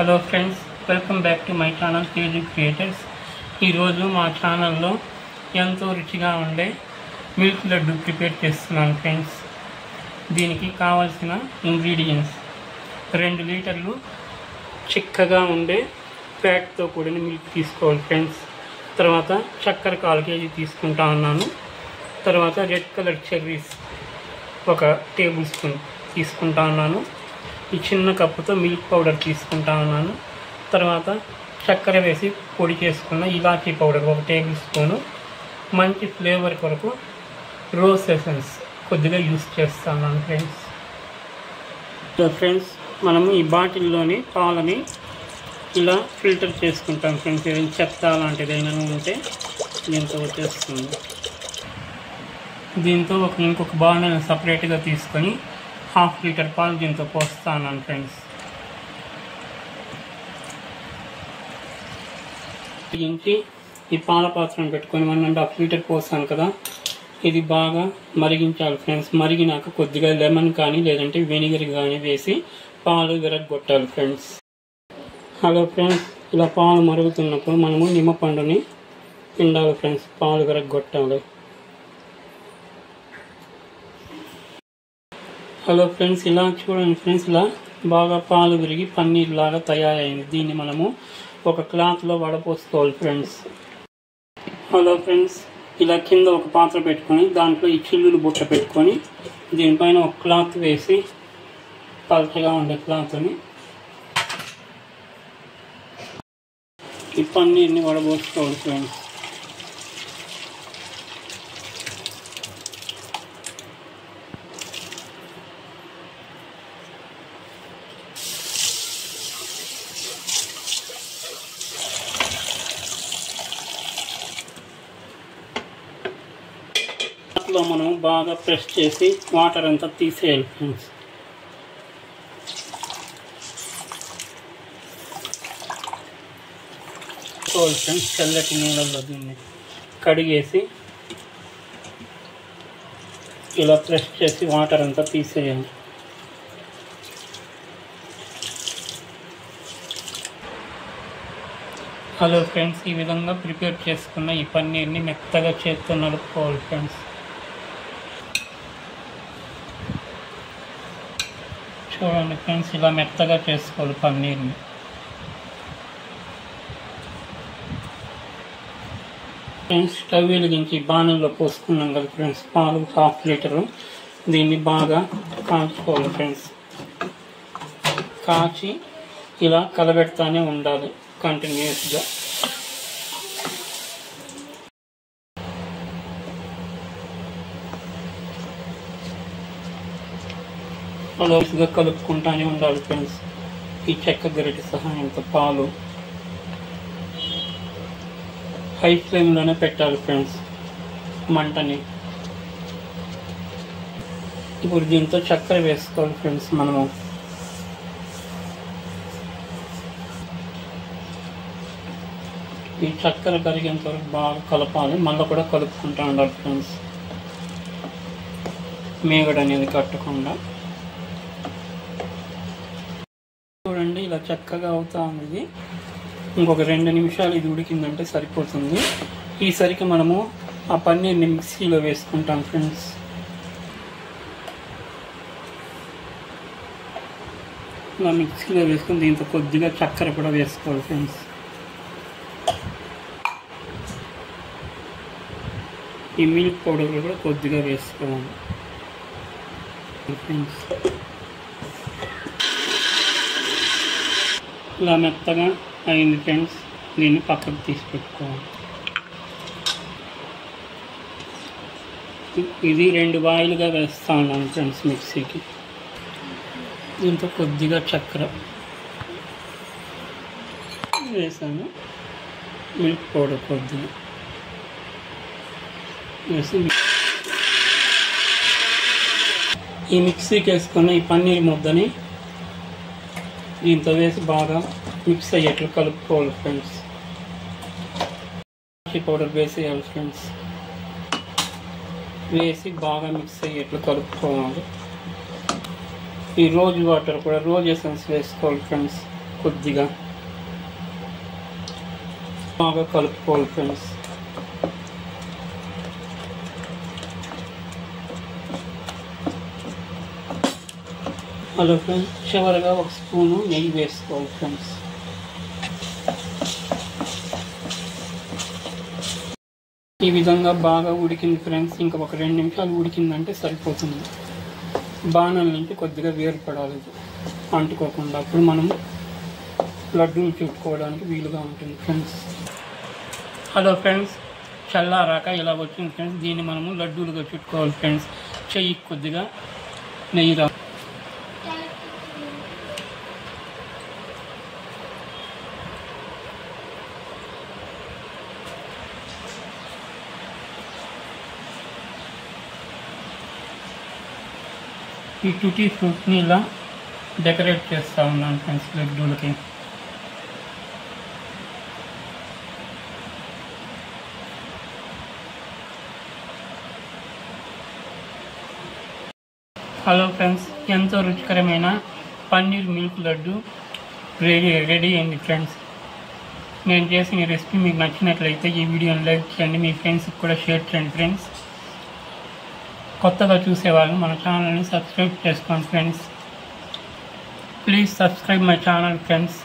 Hello friends, welcome back to my channel Teju creators. ఈరోజు మా ఛానల్లో ఎంతో రుచిగా ఉండే మిల్క్ లడ్డు ప్రిపేర్ చేస్తున్నాను ఫ్రెండ్స్. దీనికి కావాల్సిన ఇంగ్రీడియంట్స్ 2 లీటర్లు చిక్కగా ఉండే ఫ్యాట్తో కూడిన మిల్క్ తీసుకోవాలి ఫ్రెండ్స్. తర్వాత చక్కెర 1/4 కేజీ తీసుకుంటా ఉన్నాను. తర్వాత red colour cherries 1 table spoon తీసుకుంటా ఉన్నాను. ఈ చిన్న కప్పుతో మిల్క్ పౌడర్ తీసుకుంటా ఉన్నాను. తర్వాత చక్కెర వేసి పొడి చేసుకున్న ఇలాచీ పౌడర్ 1 టేబుల్ స్పూను. మంచి ఫ్లేవర్ కొరకు రోజ్ ఎసెన్స్ కొద్దిగా యూస్ చేస్తున్నాను ఫ్రెండ్స్. మనము ఈ బాటిల్లోని పాలని ఇలా ఫిల్టర్ చేసుకుంటాం ఫ్రెండ్స్. ఏదైనా చెత్త అలాంటిది ఏమైనా ఉంటే దీంతో వచ్చేస్తుంది. దీంతో ఇంకొక బాటిల్ సపరేట్గా తీసుకొని 1/2 లీటర్ పాలు దీంతో పోస్తాను ఫ్రెండ్స్. ఇంటి ఈ పాల పాత్రను పెట్టుకొని 1.5 లీటర్ పోస్తాను కదా, ఇది బాగా మరిగించాలి ఫ్రెండ్స్. మరిగినాక కొద్దిగా లెమన్ కానీ లేదంటే వెనిగర్ కానీ వేసి పాలు విరగొట్టాలి ఫ్రెండ్స్. హలో ఫ్రెండ్స్, ఇలా పాలు మరుగుతున్నప్పుడు మనము నిమ్మపండుని పిండాలి ఫ్రెండ్స్. పాలు విరగొట్టాలి. హలో ఫ్రెండ్స్, ఇలా చూడండి ఫ్రెండ్స్, ఇలా బాగా పాలు విరిగి పన్నీర్ లాగా తయారైంది. దీన్ని మనము ఒక క్లాత్లో వడపోసుకోవాలి ఫ్రెండ్స్. హలో ఫ్రెండ్స్, ఇలా కింద ఒక పాత్ర పెట్టుకొని దాంట్లో ఈ చిల్లులు బుట్ట పెట్టుకొని దీనిపైన ఒక క్లాత్ వేసి పలచగా ఉండే క్లాత్ని ఈ పన్నీర్ని వడపోసుకోవాలి ఫ్రెండ్స్. లో మనం బాగా ప్రెస్ చేసి వాటర్ అంతా తీసేయాలి ఫ్రెండ్స్. చల్లటి నీళ్ళల్లో దీన్ని కడిగేసి ఇలా ప్రెస్ చేసి వాటర్ అంతా తీసేయాలి. హలో ఫ్రెండ్స్, ఈ విధంగా ప్రిపేర్ చేసుకున్న ఈ పన్నీర్ని మెత్తగా చేత్తో నలుపుకోవాలి ఫ్రెండ్స్. చూడండి ఫ్రెండ్స్, ఇలా మెత్తగా చేసుకోవాలి పన్నీర్ని. ఫ్రెండ్స్, స్టవ్ వెలిగించి బాణంలో పోసుకున్నాం కదా ఫ్రెండ్స్, పాలు 1/2 లీటరు. దీన్ని బాగా కాల్చుకోవాలి ఫ్రెండ్స్. కాచి ఇలా కలబెడతానే ఉండాలి కంటిన్యూస్గా. అలాగా కలుపుకుంటానే ఉండాలి ఫ్రెండ్స్. ఈ చెక్క గరిటె సహాయంతో పాలు హై ఫ్లేమ్లోనే పెట్టాలి ఫ్రెండ్స్ మంటని. ఇప్పుడు దీంతో చక్కెర వేసుకోవాలి ఫ్రెండ్స్. మనము ఈ చక్కెర కరిగేంత వరకు బాగా కలపాలి. మళ్ళీ కూడా కలుపుకుంటూ ఉండాలి ఫ్రెండ్స్, మేగడ అనేది కట్టకుండా. చూడండి, ఇలా చక్కగా అవుతా ఉంది. ఇంకొక 2 నిమిషాలు ఇది ఉడికిందంటే సరిపోతుంది. ఈసరికి మనము ఆ పన్నీర్ని మిక్సీలో వేసుకుంటాం ఫ్రెండ్స్. ఇలా మిక్సీలో వేసుకుని దీంతో కొద్దిగా చక్కెర కూడా వేసుకోవాలి ఫ్రెండ్స్. ఈ మిల్క్ పౌడర్ కూడా కొద్దిగా వేసుకోవాలి ఫ్రెండ్స్. ఇలా మెత్తగా అయింది ఫ్రెండ్స్. దీన్ని పక్కకు తీసి పెట్టుకోవాలి. ఇది 2 వాయిలుగా వేస్తా ఉన్నాను ఫ్రెండ్స్ మిక్సీకి. దీంతో కొద్దిగా చక్కెర వేసాను, మిల్క్ పౌడర్ కొద్దిగా వేసి ఈ మిక్సీకి వేసుకున్న ఈ పన్నీర్ ముద్దని దీంతో వేసి బాగా మిక్స్ అయ్యేట్లు కలుపుకోవాలి ఫ్రెండ్స్. పౌడర్ వేసేయాలి ఫ్రెండ్స్. వేసి బాగా మిక్స్ అయ్యేట్లు కలుపుకోవాలి. ఈ రోజ్ వాటర్ కూడా రోజ్ ఎసెన్స్ వేసుకోవాలి ఫ్రెండ్స్. కొద్దిగా బాగా కలుపుకోవాలి ఫ్రెండ్స్. హలో ఫ్రెండ్స్, చివరిగా 1 స్పూను నెయ్యి వేసుకోవాలి ఫ్రెండ్స్. ఈ విధంగా బాగా ఉడికింది ఫ్రెండ్స్. ఇంకా ఒక 2 నిమిషాలు ఉడికిందంటే సరిపోతుంది. బాణల నుంచి కొద్దిగా వేరుపడాలి అంటుకోకుండా, అప్పుడు మనం లడ్డూని చుట్టుకోవడానికి వీలుగా ఉంటుంది ఫ్రెండ్స్. హలో ఫ్రెండ్స్, చల్లారాక ఇలా వచ్చింది ఫ్రెండ్స్. దీన్ని మనము లడ్డూలుగా చుట్టుకోవాలి ఫ్రెండ్స్. చెయ్యి కొద్దిగా నెయ్యి రా. ఈ టూటీ ఫ్రూట్ని ఇలా డెకరేట్ చేస్తూ ఉన్నాను ఫ్రెండ్స్ లడ్డూలకి. హలో ఫ్రెండ్స్, ఎంతో రుచికరమైన పన్నీర్ మిల్క్ లడ్డు రెడీ అయింది ఫ్రెండ్స్. నేను చేసిన రెసిపీ మీకు నచ్చినట్లయితే ఈ వీడియోని లైక్ చేయండి, మీ ఫ్రెండ్స్కి కూడా షేర్ చేయండి ఫ్రెండ్స్. కొత్తగా చూసేవాళ్ళు మన ఛానల్ని సబ్స్క్రైబ్ చేసుకోండి friends. Please subscribe my channel friends.